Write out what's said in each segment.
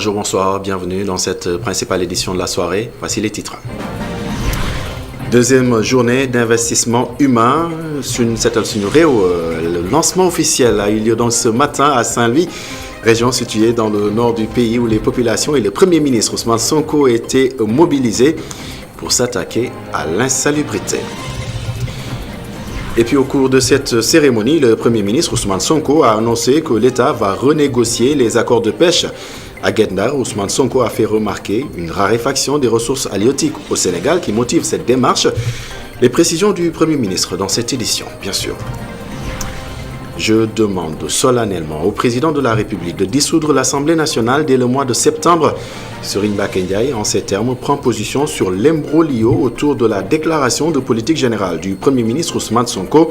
Bonjour, bonsoir, bienvenue dans cette principale édition de la soirée. Voici les titres. Deuxième journée d'investissement humain sur le lancement officiel a eu lieu donc ce matin à Saint-Louis, région située dans le nord du pays où les populations et le Premier ministre Ousmane Sonko étaient mobilisés pour s'attaquer à l'insalubrité. Et puis au cours de cette cérémonie, le Premier ministre Ousmane Sonko a annoncé que l'État va renégocier les accords de pêche. À Guet-Ndar, Ousmane Sonko a fait remarquer une raréfaction des ressources halieutiques au Sénégal qui motive cette démarche. Les précisions du Premier ministre dans cette édition, bien sûr. Je demande solennellement au président de la République de dissoudre l'Assemblée nationale dès le mois de septembre. Serigne Mbacké Ndiaye, en ces termes, prend position sur l'imbroglio autour de la déclaration de politique générale du Premier ministre Ousmane Sonko.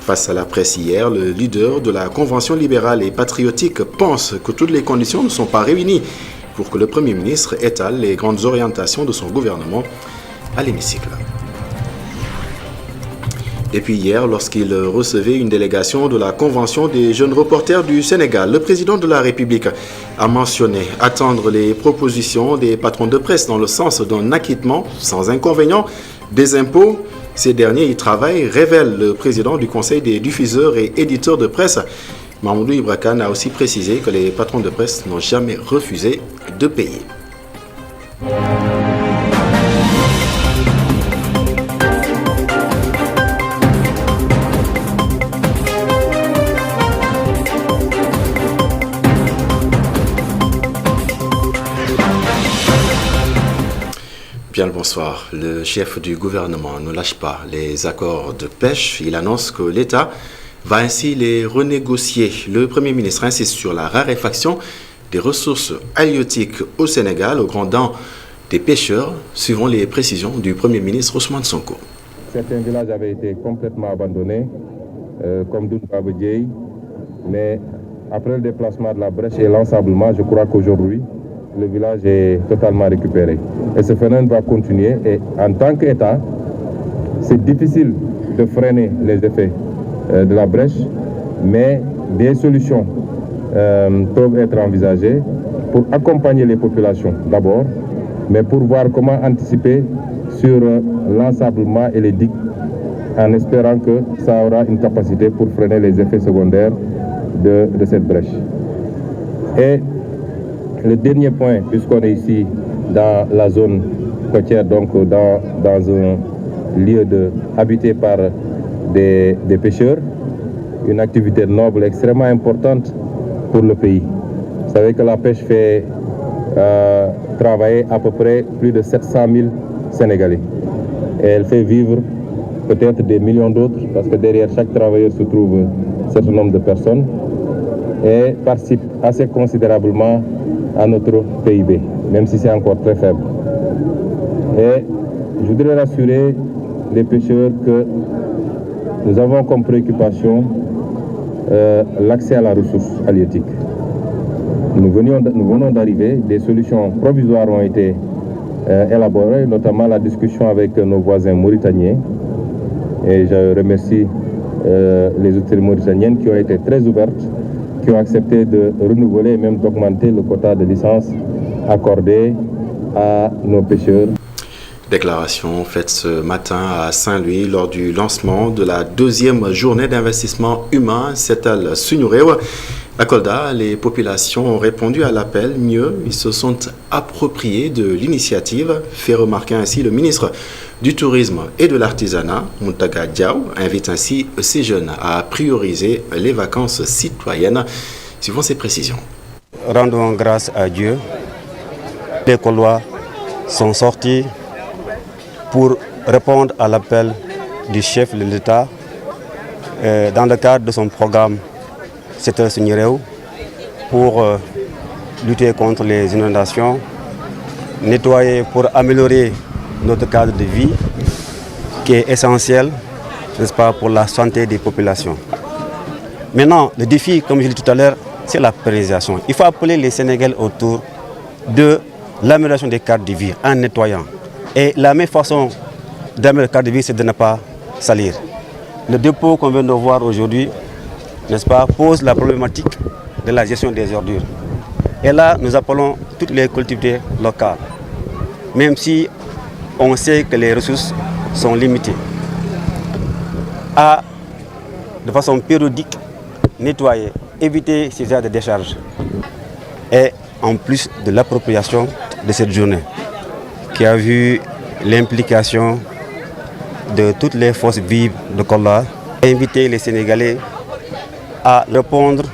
Face à la presse hier, le leader de la Convention libérale et patriotique pense que toutes les conditions ne sont pas réunies pour que le Premier ministre étale les grandes orientations de son gouvernement à l'hémicycle. Et puis hier, lorsqu'il recevait une délégation de la Convention des jeunes reporters du Sénégal, le président de la République a mentionné attendre les propositions des patrons de presse dans le sens d'un acquittement sans inconvénient des impôts. Ces derniers y travaillent, révèle le président du Conseil des diffuseurs et éditeurs de presse. Mamoudou Ibra Kane a aussi précisé que les patrons de presse n'ont jamais refusé de payer. Bien le bonsoir. Le chef du gouvernement ne lâche pas les accords de pêche. Il annonce que l'État va ainsi les renégocier. Le Premier ministre insiste sur la raréfaction des ressources halieutiques au Sénégal, au grand dam des pêcheurs, suivant les précisions du Premier ministre Ousmane Sonko. Certains villages avaient été complètement abandonnés, comme Dounbabedjei, mais après le déplacement de la brèche et l'ensablement, je crois qu'aujourd'hui, le village est totalement récupéré. Et ce phénomène va continuer. Et en tant qu'État, c'est difficile de freiner les effets de la brèche, mais des solutions peuvent être envisagées pour accompagner les populations d'abord, mais pour voir comment anticiper sur l'ensablement et les digues, en espérant que ça aura une capacité pour freiner les effets secondaires de cette brèche. Et le dernier point, puisqu'on est ici dans la zone côtière, donc dans un lieu habité par des pêcheurs, une activité noble extrêmement importante pour le pays. Vous savez que la pêche fait travailler à peu près plus de 700 000 Sénégalais. Et elle fait vivre peut-être des millions d'autres, parce que derrière chaque travailleur se trouve un certain nombre de personnes, et participe assez considérablement à notre PIB, même si c'est encore très faible. Et je voudrais rassurer les pêcheurs que nous avons comme préoccupation l'accès à la ressource halieutique. Nous venons d'arriver, des solutions provisoires ont été élaborées, notamment la discussion avec nos voisins mauritaniens. Et je remercie les autorités mauritaniennes qui ont été très ouvertes, qui ont accepté de renouveler et même d'augmenter le quota de licences accordé à nos pêcheurs. Déclaration faite ce matin à Saint-Louis lors du lancement de la deuxième journée d'investissement humain Setal Sunurew. À Kolda, les populations ont répondu à l'appel. Mieux, ils se sont appropriés de l'initiative, fait remarquer ainsi le ministre du Tourisme et de l'Artisanat, Mountaga Diaw, invite ainsi ces jeunes à prioriser les vacances citoyennes. Suivant ces précisions. Rendons grâce à Dieu. Les Colois sont sortis pour répondre à l'appel du chef de l'État dans le cadre de son programme Setal Sunurew pour lutter contre les inondations, nettoyer pour améliorer notre cadre de vie qui est essentiel, n'est-ce pas, pour la santé des populations. Maintenant, le défi, comme je l'ai dit tout à l'heure, c'est la pérennisation. Il faut appeler les Sénégalais autour de l'amélioration des cadres de vie en nettoyant. Et la meilleure façon d'améliorer le cadre de vie, c'est de ne pas salir. Le dépôt qu'on vient de voir aujourd'hui, n'est-ce pas, pose la problématique de la gestion des ordures. Et là, nous appelons toutes les collectivités locales, même si on sait que les ressources sont limitées, à, de façon périodique, nettoyer, éviter ces aires de décharge. Et en plus de l'appropriation de cette journée, qui a vu l'implication de toutes les forces vives de Kolda, inviter les Sénégalais à répondre,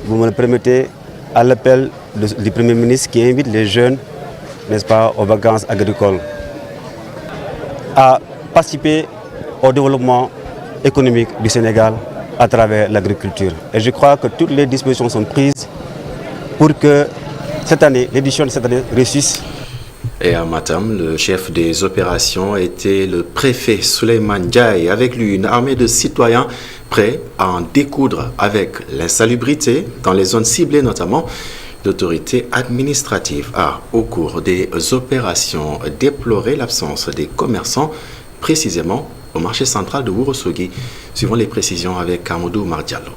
vous me le permettez, à l'appel du Premier ministre qui invite les jeunes, n'est-ce pas, aux vacances agricoles, à participer au développement économique du Sénégal à travers l'agriculture. Et je crois que toutes les dispositions sont prises pour que cette année, l'édition de cette année réussisse. Et à Matam, le chef des opérations était le préfet Souleymane Ndiaye. Avec lui, une armée de citoyens prêts à en découdre avec l'insalubrité dans les zones ciblées, notamment l'autorité administrative a, au cours des opérations, déploré l'absence des commerçants, précisément au marché central de Ourossogui. Suivant les précisions avec Amadou Mardiallo.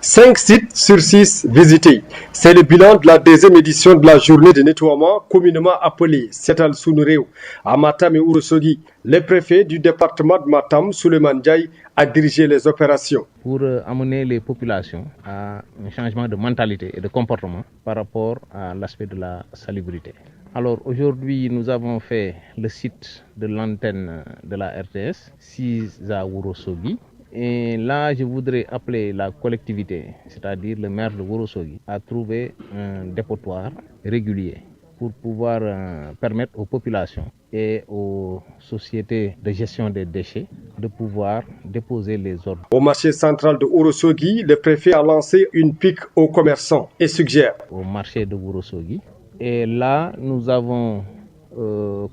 5 sites sur 6 visités. C'est le bilan de la deuxième édition de la journée de nettoiement communément appelée Setal Sunu Réew à Matam et Ourossogui. Le préfet du département de Matam, Souleymane Ndiaye, a dirigé les opérations. Pour amener les populations à un changement de mentalité et de comportement par rapport à l'aspect de la salubrité. Alors aujourd'hui, nous avons fait le site de l'antenne de la RTS, 6 à Ourossogui. Et là, je voudrais appeler la collectivité, c'est-à-dire le maire de Ourossogui, à trouver un dépotoir régulier pour pouvoir permettre aux populations et aux sociétés de gestion des déchets de pouvoir déposer les ordres. Au marché central de Ourossogui, le préfet a lancé une pique aux commerçants et suggère. Au marché de Ourossogui. Et là, nous avons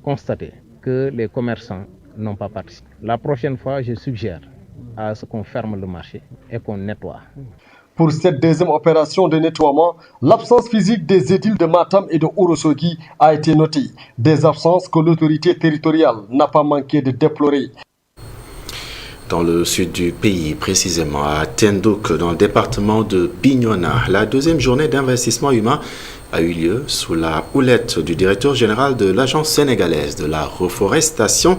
constaté que les commerçants n'ont pas participé. La prochaine fois, je suggère à ce qu'on ferme le marché et qu'on nettoie. Pour cette deuxième opération de nettoiement, l'absence physique des édiles de Matam et de Ourossogui a été notée. Des absences que l'autorité territoriale n'a pas manqué de déplorer. Dans le sud du pays, précisément à Tendouk, dans le département de Bignona, la deuxième journée d'investissement humain a eu lieu sous la houlette du directeur général de l'Agence sénégalaise de la reforestation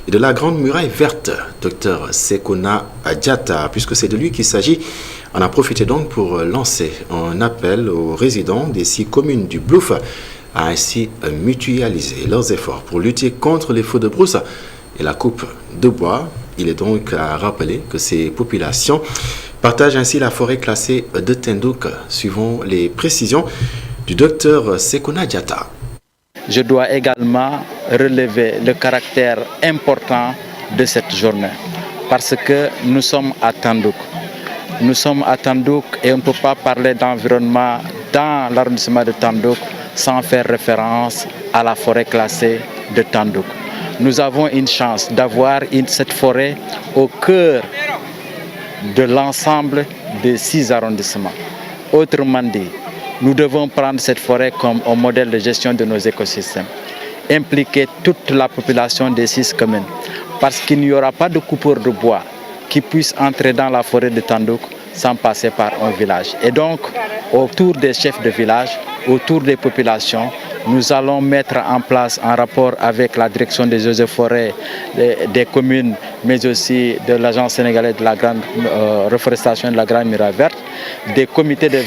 et de la Grande Muraille Verte, Dr Sekouna Diatta, puisque c'est de lui qu'il s'agit. On a profité donc pour lancer un appel aux résidents des 6 communes du Blouf à ainsi mutualiser leurs efforts pour lutter contre les feux de brousse et la coupe de bois. Il est donc à rappeler que ces populations partagent ainsi la forêt classée de Tendouk, suivant les précisions du Dr Sekouna Diatta. Je dois également relever le caractère important de cette journée parce que nous sommes à Tendouk. Nous sommes à Tendouk et on ne peut pas parler d'environnement dans l'arrondissement de Tendouk sans faire référence à la forêt classée de Tendouk. Nous avons une chance d'avoir cette forêt au cœur de l'ensemble des 6 arrondissements. Autrement dit, nous devons prendre cette forêt comme un modèle de gestion de nos écosystèmes. Impliquer toute la population des 6 communes. Parce qu'il n'y aura pas de coupeur de bois qui puisse entrer dans la forêt de Tendouk sans passer par un village. Et donc, autour des chefs de village, autour des populations, nous allons mettre en place, en rapport avec la direction des eaux et forêts des communes, mais aussi de l'Agence sénégalaise de la grande reforestation et de la Grande Muraille Verte, des comités de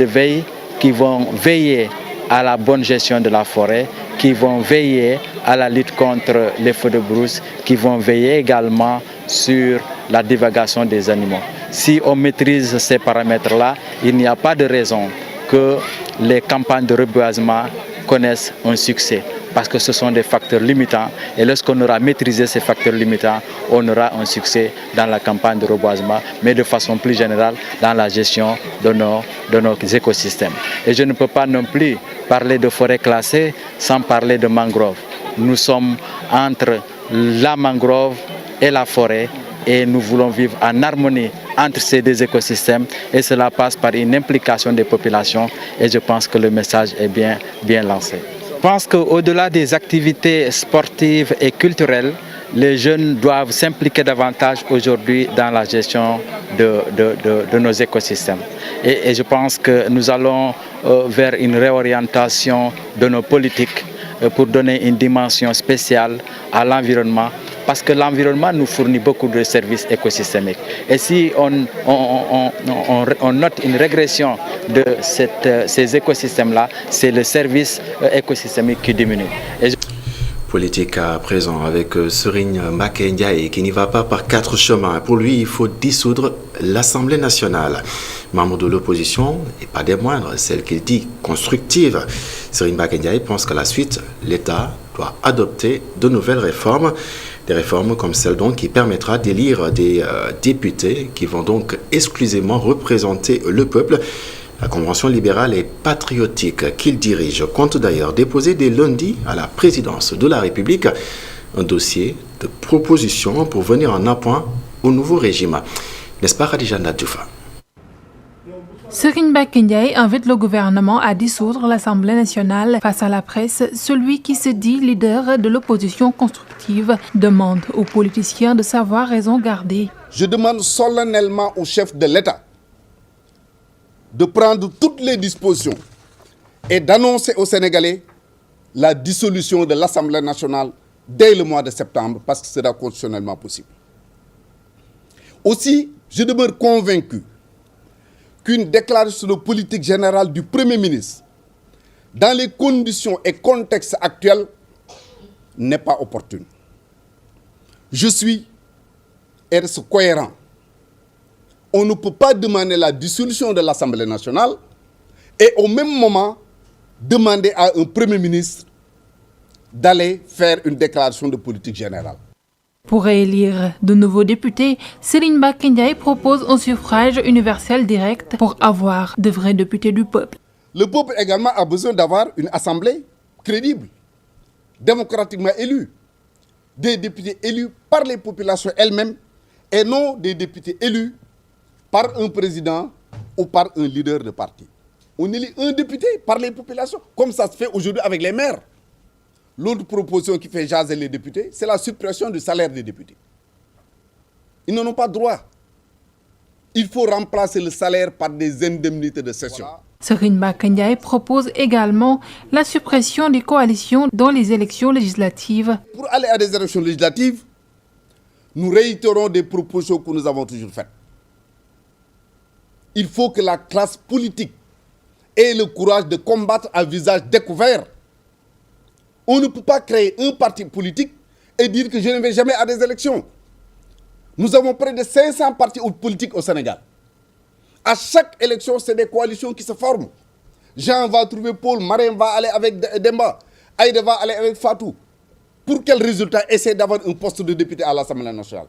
veille qui vont veiller à la bonne gestion de la forêt, qui vont veiller à la lutte contre les feux de brousse, qui vont veiller également sur la divagation des animaux. Si on maîtrise ces paramètres-là, il n'y a pas de raison que les campagnes de reboisement connaissent un succès, parce que ce sont des facteurs limitants, et lorsqu'on aura maîtrisé ces facteurs limitants, on aura un succès dans la campagne de reboisement, mais de façon plus générale dans la gestion de nos écosystèmes. Et je ne peux pas non plus parler de forêt classée sans parler de mangrove. Nous sommes entre la mangrove et la forêt, et nous voulons vivre en harmonie entre ces 2 écosystèmes, et cela passe par une implication des populations, et je pense que le message est bien lancé. Je pense qu'au-delà des activités sportives et culturelles, les jeunes doivent s'impliquer davantage aujourd'hui dans la gestion de nos écosystèmes. Et je pense que nous allons vers une réorientation de nos politiques pour donner une dimension spéciale à l'environnement, parce que l'environnement nous fournit beaucoup de services écosystémiques. Et si on note une régression de ces écosystèmes-là, c'est le service écosystémique qui diminue. Politique à présent avec Serigne Mbacké Ndiaye qui n'y va pas par quatre chemins. Pour lui, il faut dissoudre l'Assemblée nationale. Membre de l'opposition, et pas des moindres, celle qu'il dit constructive, Serigne Mbacké Ndiaye pense qu'à la suite, l'État doit adopter de nouvelles réformes. Des réformes comme celle donc qui permettra d'élire des députés qui vont donc exclusivement représenter le peuple. La Convention libérale et patriotique qu'il dirige compte d'ailleurs déposer dès lundi à la présidence de la République un dossier de proposition pour venir en appoint au nouveau régime. N'est-ce pas, Khadija Ndadjoufa? Serigne Mbacké Ndiaye invite le gouvernement à dissoudre l'Assemblée nationale. Face à la presse, celui qui se dit leader de l'opposition constructive demande aux politiciens de savoir raison garder. Je demande solennellement au chef de l'État de prendre toutes les dispositions et d'annoncer aux Sénégalais la dissolution de l'Assemblée nationale dès le mois de septembre, parce que ce sera constitutionnellement possible. Aussi, je demeure convaincu qu'une déclaration de politique générale du Premier ministre, dans les conditions et contextes actuels, n'est pas opportune. Je suis et reste cohérent. On ne peut pas demander la dissolution de l'Assemblée nationale et au même moment demander à un Premier ministre d'aller faire une déclaration de politique générale. Pour réélire de nouveaux députés, Serigne Mbacké Ndiaye propose un suffrage universel direct pour avoir de vrais députés du peuple. Le peuple également a besoin d'avoir une assemblée crédible, démocratiquement élue, des députés élus par les populations elles-mêmes et non des députés élus par un président ou par un leader de parti. On élit un député par les populations, comme ça se fait aujourd'hui avec les maires. L'autre proposition qui fait jaser les députés, c'est la suppression du salaire des députés. Ils n'en ont pas droit. Il faut remplacer le salaire par des indemnités de session. Serigne Mbacké Ndiaye propose également la suppression des coalitions dans les élections législatives. Pour aller à des élections législatives, nous réitérons des propositions que nous avons toujours faites. Il faut que la classe politique ait le courage de combattre à visage découvert. On ne peut pas créer un parti politique et dire que je ne vais jamais à des élections. Nous avons près de 500 partis politiques au Sénégal. À chaque élection, c'est des coalitions qui se forment. Jean va trouver Paul, Marème va aller avec Demba, Aïda va aller avec Fatou. Pour quel résultat? Essayer d'avoir un poste de député à l'Assemblée nationale.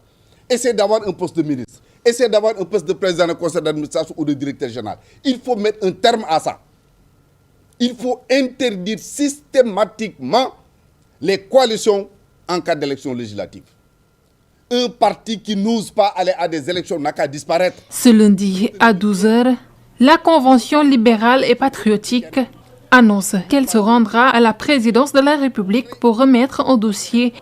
Essayer d'avoir un poste de ministre. Essayer d'avoir un poste de président du conseil d'administration ou de directeur général. Il faut mettre un terme à ça. Il faut interdire systématiquement les coalitions en cas d'élection législative. Un parti qui n'ose pas aller à des élections n'a qu'à disparaître. Ce lundi à 12h, la Convention libérale et patriotique annonce qu'elle se rendra à la présidence de la République pour remettre en dossier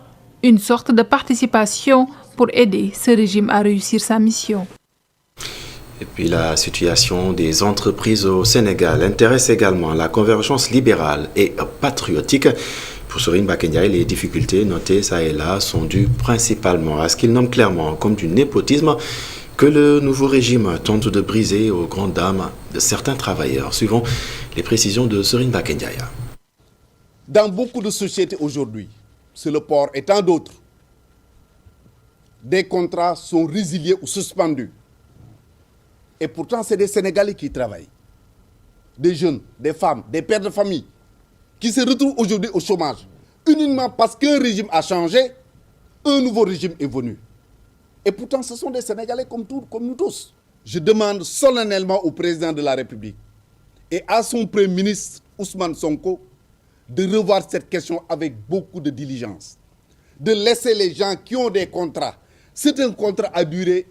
une sorte de participation pour aider ce régime à réussir sa mission. Et puis la situation des entreprises au Sénégal intéresse également la convergence libérale et patriotique. Pour Serigne Mbacké Ndiaye, les difficultés notées ça et là sont dues principalement à ce qu'il nomme clairement comme du népotisme que le nouveau régime tente de briser aux grandes dames de certains travailleurs, suivant les précisions de Serigne Mbacké Ndiaye. Dans beaucoup de sociétés aujourd'hui, sur le port et tant d'autres, des contrats sont résiliés ou suspendus. Et pourtant, c'est des Sénégalais qui travaillent. Des jeunes, des femmes, des pères de famille, qui se retrouvent aujourd'hui au chômage. Uniquement parce qu'un régime a changé, un nouveau régime est venu. Et pourtant, ce sont des Sénégalais comme nous tous. Je demande solennellement au président de la République et à son premier ministre, Ousmane Sonko, de revoir cette question avec beaucoup de diligence. De laisser les gens qui ont des contrats, c'est un contrat à durée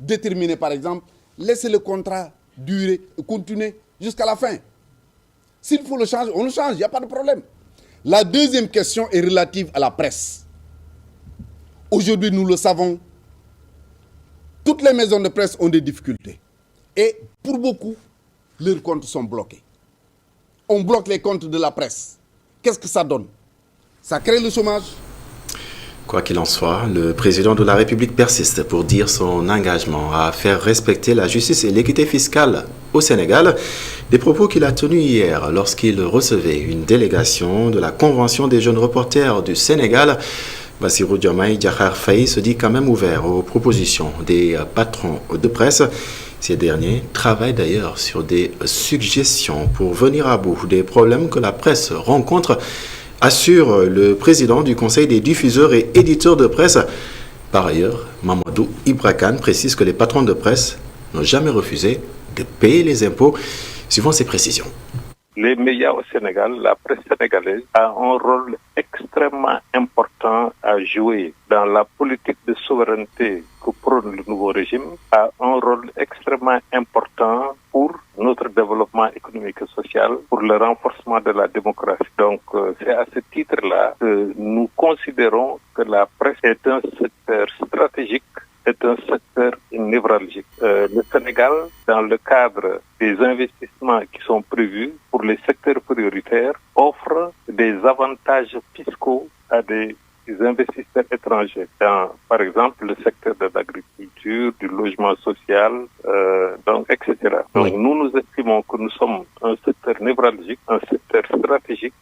déterminée par exemple, laissez le contrat durer et continuer jusqu'à la fin. S'il faut le changer, on le change, il n'y a pas de problème. La deuxième question est relative à la presse. Aujourd'hui, nous le savons, toutes les maisons de presse ont des difficultés. Et pour beaucoup, leurs comptes sont bloqués. On bloque les comptes de la presse. Qu'est-ce que ça donne? Ça crée le chômage. Quoi qu'il en soit, le président de la République persiste pour dire son engagement à faire respecter la justice et l'équité fiscale au Sénégal. Des propos qu'il a tenus hier lorsqu'il recevait une délégation de la Convention des jeunes reporters du Sénégal. Bassirou Diomaye Diakhar Faye se dit quand même ouvert aux propositions des patrons de presse. Ces derniers travaillent d'ailleurs sur des suggestions pour venir à bout des problèmes que la presse rencontre, assure le président du Conseil des diffuseurs et éditeurs de presse. Par ailleurs, Mamadou Ibra Kane précise que les patrons de presse n'ont jamais refusé de payer les impôts, suivant ses précisions. Les médias au Sénégal, la presse sénégalaise, a un rôle extrêmement important à jouer dans la politique de souveraineté que prône le nouveau régime, a un rôle extrêmement important pour notre développement économique et social, pour le renforcement de la démocratie. Donc, c'est à ce titre-là que nous considérons que la presse est un secteur stratégique, est un secteur névralgique. Le Sénégal, dans le cadre des investissements qui sont prévus pour les secteurs prioritaires, offre des avantages fiscaux à des investisseurs étrangers dans, par exemple, le secteur de l'agriculture, du logement social, etc. Donc, nous estimons que nous sommes un secteur névralgique, un secteur stratégique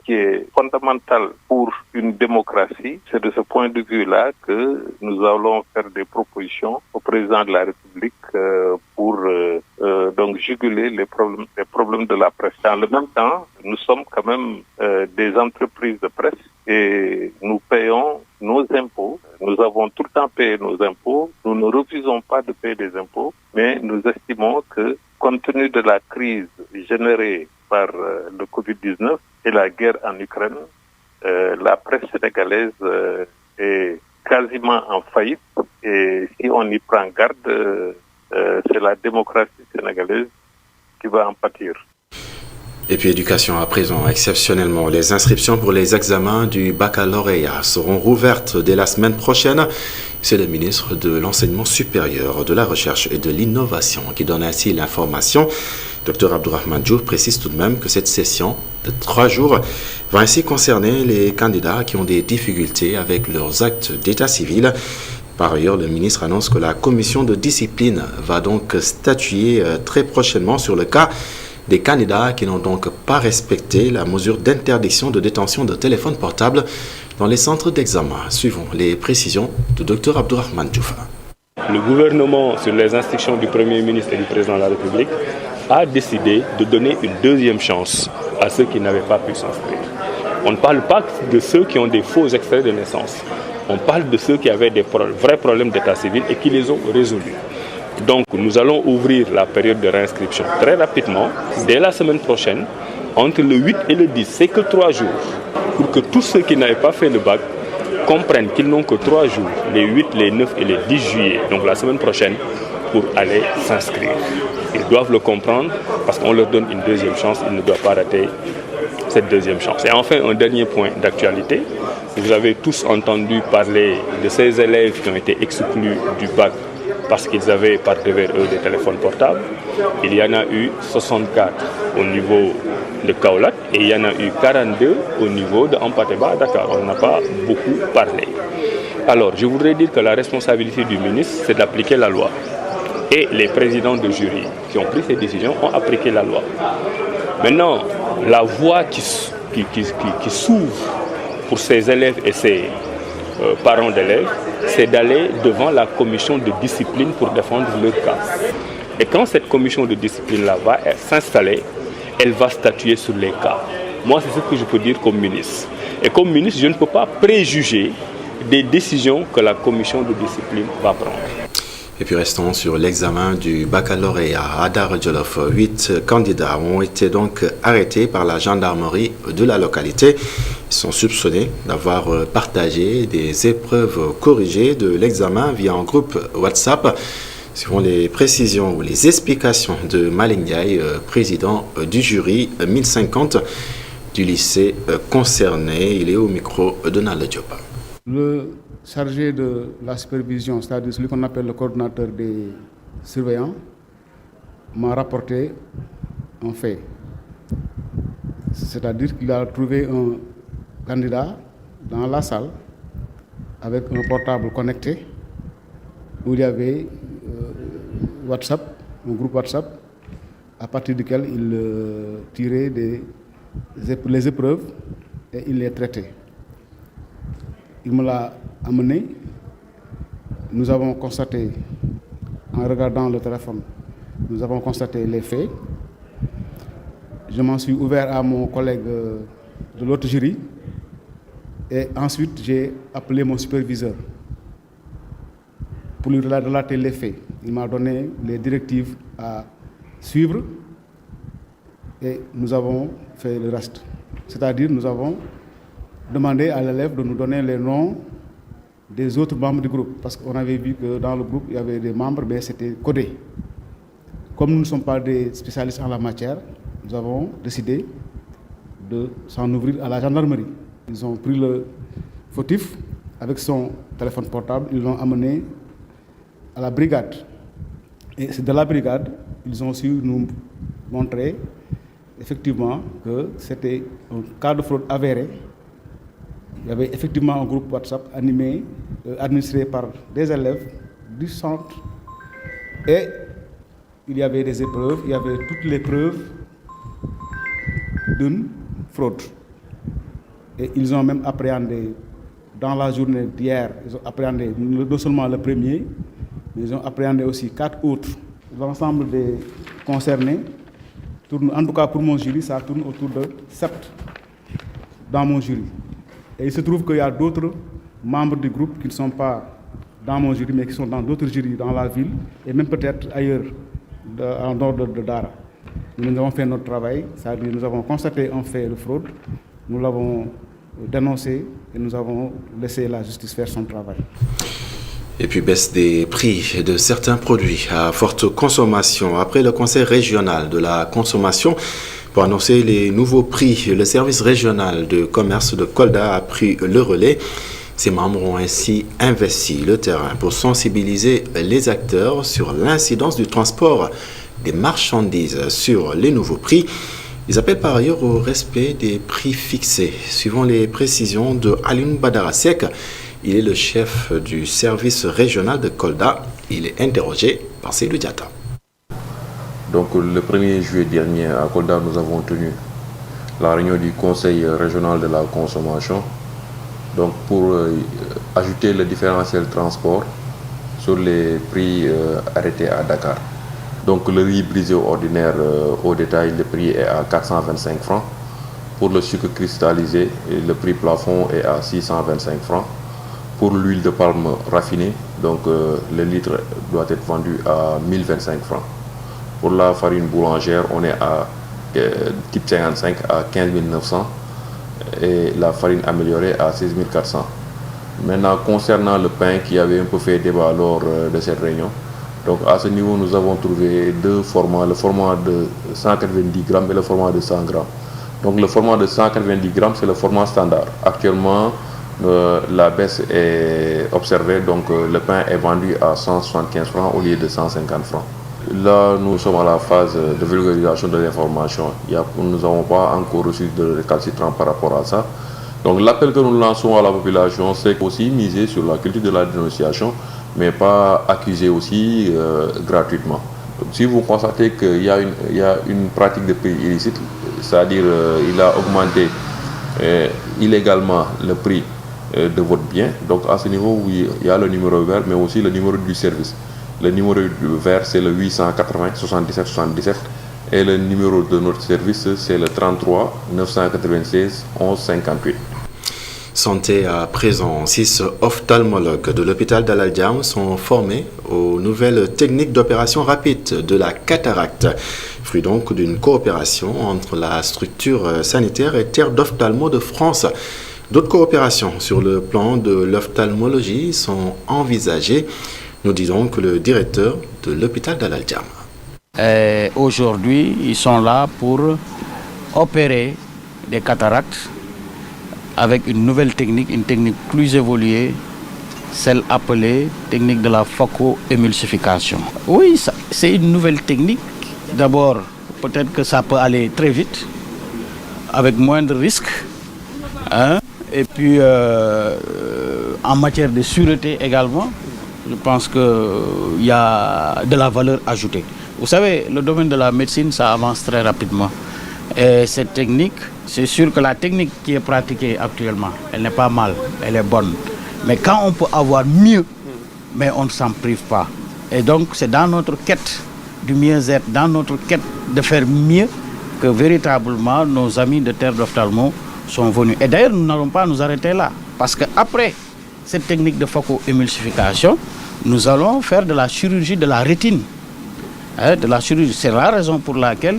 qui est fondamental pour une démocratie. C'est de ce point de vue-là que nous allons faire des propositions au président de la République pour donc juguler les problèmes de la presse. Dans le même temps, nous sommes quand même des entreprises de presse et nous payons nos impôts. Nous avons tout le temps payé nos impôts. Nous ne refusons pas de payer des impôts, mais nous estimons que, compte tenu de la crise générée par le Covid-19 et la guerre en Ukraine, la presse sénégalaise est quasiment en faillite. Et si on y prend garde, c'est la démocratie sénégalaise qui va en pâtir. Et puis éducation à présent, exceptionnellement, les inscriptions pour les examens du baccalauréat seront rouvertes dès la semaine prochaine. C'est le ministre de l'Enseignement supérieur, de la Recherche et de l'Innovation qui donne ainsi l'information. Dr Abdourahmane Diouf précise tout de même que cette session de 3 jours va ainsi concerner les candidats qui ont des difficultés avec leurs actes d'état civil. Par ailleurs, le ministre annonce que la commission de discipline va donc statuer très prochainement sur le cas des candidats qui n'ont donc pas respecté la mesure d'interdiction de détention de téléphone portable dans les centres d'examen. Suivons les précisions de Dr Abdourahmane Diouf. Le gouvernement, sur les instructions du Premier ministre et du Président de la République, a décidé de donner une deuxième chance à ceux qui n'avaient pas pu s'inscrire. On ne parle pas de ceux qui ont des faux extraits de naissance. On parle de ceux qui avaient des vrais problèmes d'état civil et qui les ont résolus. Donc nous allons ouvrir la période de réinscription très rapidement, dès la semaine prochaine, entre le 8 et le 10. C'est que 3 jours, pour que tous ceux qui n'avaient pas fait le bac comprennent qu'ils n'ont que 3 jours, les 8, les 9 et les 10 juillet, donc la semaine prochaine, pour aller s'inscrire. Ils doivent le comprendre parce qu'on leur donne une deuxième chance, ils ne doivent pas rater cette deuxième chance. Et enfin, un dernier point d'actualité. Vous avez tous entendu parler de ces élèves qui ont été exclus du bac parce qu'ils avaient par devers eux des téléphones portables. Il y en a eu 64 au niveau de Kaolack et il y en a eu 42 au niveau de Ampateba à Dakar. On n'a pas beaucoup parlé. Alors, je voudrais dire que la responsabilité du ministre, c'est d'appliquer la loi. Et les présidents de jury qui ont pris ces décisions ont appliqué la loi. Maintenant, la voie qui s'ouvre pour ces élèves et ces parents d'élèves, c'est d'aller devant la commission de discipline pour défendre leur cas. Et quand cette commission de discipline-là va s'installer, elle va statuer sur les cas. Moi, c'est ce que je peux dire comme ministre. Et comme ministre, je ne peux pas préjuger des décisions que la commission de discipline va prendre. Et puis restons sur l'examen du baccalauréat à Dar Djolof. 8 candidats ont été donc arrêtés par la gendarmerie de la localité. Ils sont soupçonnés d'avoir partagé des épreuves corrigées de l'examen via un groupe WhatsApp. Suivant les précisions ou les explications de Malick Ndiaye, président du jury 1050 du lycée concerné. Il est au micro de Nala Diop. Le chargé de la supervision, c'est-à-dire celui qu'on appelle le coordonnateur des surveillants, m'a rapporté un fait. C'est-à-dire qu'il a trouvé un candidat dans la salle avec un portable connecté où il y avait WhatsApp, un groupe WhatsApp, à partir duquel il tirait les épreuves et il les traitait. Il me l'a amené. Nous avons constaté, en regardant le téléphone, nous avons constaté les faits. Je m'en suis ouvert à mon collègue de l'autre jury et ensuite j'ai appelé mon superviseur pour lui relater les faits. Il m'a donné les directives à suivre et nous avons fait le reste. C'est-à-dire nous avons demandé à l'élève de nous donner les noms des autres membres du groupe parce qu'on avait vu que dans le groupe il y avait des membres mais c'était codé. Comme nous ne sommes pas des spécialistes en la matière, nous avons décidé de s'en ouvrir à la gendarmerie. Ils ont pris le fautif avec son téléphone portable, ils l'ont amené à la brigade. Et c'est de la brigade, ils ont su nous montrer effectivement que c'était un cas de fraude avéré. Il y avait effectivement un groupe WhatsApp administré par des élèves du centre et il y avait des épreuves, il y avait toutes les preuves d'une fraude. Et ils ont même appréhendé, dans la journée d'hier, ils ont appréhendé non seulement le premier, mais ils ont appréhendé aussi 4 autres. L'ensemble des concernés tourne, en tout cas pour mon jury, ça tourne autour de 7 dans mon jury. Et il se trouve qu'il y a d'autres membres du groupe qui ne sont pas dans mon jury, mais qui sont dans d'autres jurys dans la ville, et même peut-être ailleurs, en dehors de Dara. Nous avons fait notre travail, c'est-à-dire nous avons constaté un fait de fraude, nous l'avons dénoncé et nous avons laissé la justice faire son travail. Et puis baisse des prix de certains produits à forte consommation. Après le Conseil régional de la consommation, pour annoncer les nouveaux prix, le service régional de commerce de Kolda a pris le relais. Ses membres ont ainsi investi le terrain pour sensibiliser les acteurs sur l'incidence du transport des marchandises sur les nouveaux prix. Ils appellent par ailleurs au respect des prix fixés. Suivant les précisions de Alioune Badara Seck, il est le chef du service régional de Kolda. Il est interrogé par Seydou Diatta. Donc le 1er juillet dernier à Kolda, nous avons tenu la réunion du Conseil régional de la consommation donc pour ajouter le différentiel transport sur les prix arrêtés à Dakar. Donc le riz brisé ordinaire au détail, le prix est à 425 francs. Pour le sucre cristallisé, le prix plafond est à 625 francs. Pour l'huile de palme raffinée, donc le litre doit être vendu à 1025 francs. Pour la farine boulangère, on est à type 55 à 15 900 et la farine améliorée à 16 400. Maintenant, concernant le pain qui avait un peu fait débat lors de cette réunion, donc à ce niveau, nous avons trouvé 2 formats, le format de 190 grammes et le format de 100 grammes. Donc le format de 190 grammes, c'est le format standard. Actuellement, la baisse est observée, donc le pain est vendu à 175 francs au lieu de 150 francs. Là, nous sommes à la phase de vulgarisation de l'information. Nous n'avons pas encore reçu de récalcitrant par rapport à ça. Donc l'appel que nous lançons à la population, c'est aussi miser sur la culture de la dénonciation, mais pas accuser aussi gratuitement. Donc, si vous constatez qu'il y a une pratique de prix illicite, c'est-à-dire il a augmenté illégalement le prix de votre bien, donc à ce niveau, oui, il y a le numéro vert, mais aussi le numéro du service. Le numéro vert, c'est le 880 77 77 et le numéro de notre service, c'est le 33 996 11 58. Santé à présent, 6 ophtalmologues de l'hôpital d'Al Diam sont formés aux nouvelles techniques d'opération rapide de la cataracte, fruit donc d'une coopération entre la structure sanitaire et Terre d'ophtalmo de France. D'autres coopérations sur le plan de l'ophtalmologie sont envisagées, nous disons que le directeur de l'hôpital d'Al Diam. Aujourd'hui, ils sont là pour opérer des cataractes avec une nouvelle technique, une technique plus évoluée celle appelée technique de la phoco-émulsification. Oui, c'est une nouvelle technique. D'abord, peut-être que ça peut aller très vite, avec moins de risques. Hein? Et puis, en matière de sûreté également, je pense qu'il y a de la valeur ajoutée. Vous savez, le domaine de la médecine, ça avance très rapidement. Et cette technique, c'est sûr que la technique qui est pratiquée actuellement, elle n'est pas mal, elle est bonne. Mais quand on peut avoir mieux, mais on ne s'en prive pas. Et donc, c'est dans notre quête du mieux-être, dans notre quête de faire mieux, que véritablement nos amis de Terre d'Ophtalmo sont venus. Et d'ailleurs, nous n'allons pas nous arrêter là. Parce qu'après cette technique de phoco-émulsification, nous allons faire de la chirurgie de la rétine. De la chirurgie. C'est la raison pour laquelle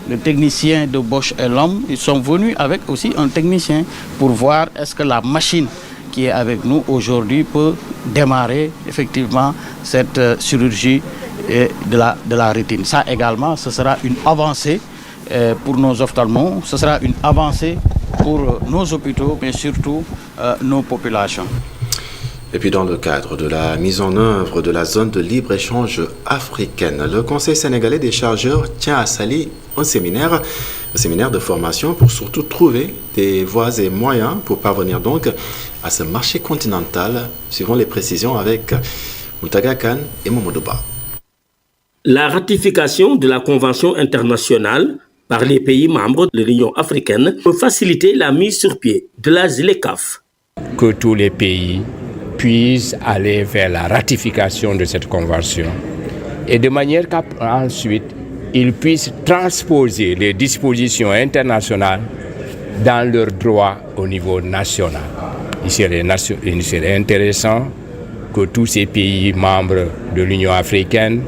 le technicien de Bosch et l'homme, ils sont venus avec aussi un technicien pour voir est-ce que la machine qui est avec nous aujourd'hui peut démarrer effectivement cette chirurgie de la rétine. Ça également, ce sera une avancée pour nos ophtalmos, ce sera une avancée pour nos hôpitaux, mais surtout nos populations. Et puis dans le cadre de la mise en œuvre de la zone de libre-échange africaine, le Conseil sénégalais des chargeurs tient à Saly un séminaire de formation pour surtout trouver des voies et moyens pour parvenir donc à ce marché continental, suivant les précisions avec Moutaga Khan et Momodouba. La ratification de la Convention internationale par les pays membres de l'Union africaine peut faciliter la mise sur pied de la ZLECAf. Que tous les pays puissent aller vers la ratification de cette convention et de manière qu'ensuite ils puissent transposer les dispositions internationales dans leurs droits au niveau national. Il serait intéressant que tous ces pays membres de l'Union africaine,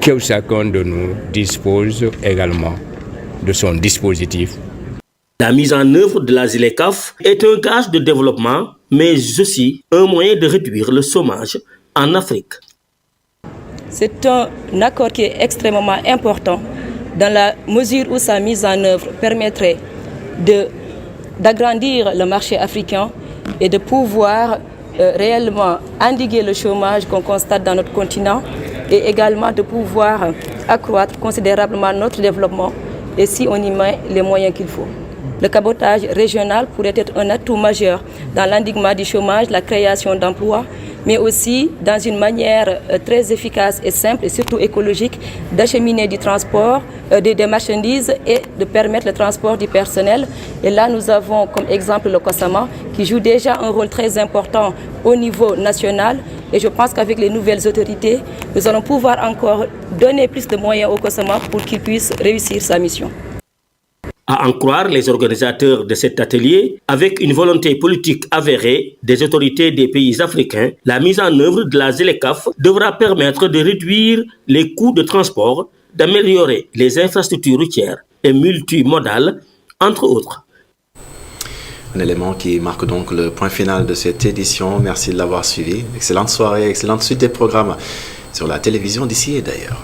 que chacun de nous dispose également de son dispositif. La mise en œuvre de la ZLECAf est un gage de développement, mais aussi un moyen de réduire le chômage en Afrique. C'est un accord qui est extrêmement important dans la mesure où sa mise en œuvre permettrait d'agrandir le marché africain et de pouvoir réellement endiguer le chômage qu'on constate dans notre continent et également de pouvoir accroître considérablement notre développement et si on y met les moyens qu'il faut. Le cabotage régional pourrait être un atout majeur dans l'endiguement du chômage, la création d'emplois, mais aussi dans une manière très efficace et simple et surtout écologique d'acheminer du transport des marchandises et de permettre le transport du personnel. Et là, nous avons comme exemple le COSAMA qui joue déjà un rôle très important au niveau national. Et je pense qu'avec les nouvelles autorités, nous allons pouvoir encore donner plus de moyens au COSAMA pour qu'il puisse réussir sa mission. À en croire les organisateurs de cet atelier, avec une volonté politique avérée des autorités des pays africains, la mise en œuvre de la ZLECAf devra permettre de réduire les coûts de transport, d'améliorer les infrastructures routières et multimodales, entre autres. Un élément qui marque donc le point final de cette édition. Merci de l'avoir suivi. Excellente soirée, excellente suite des programmes sur la télévision d'ici et d'ailleurs.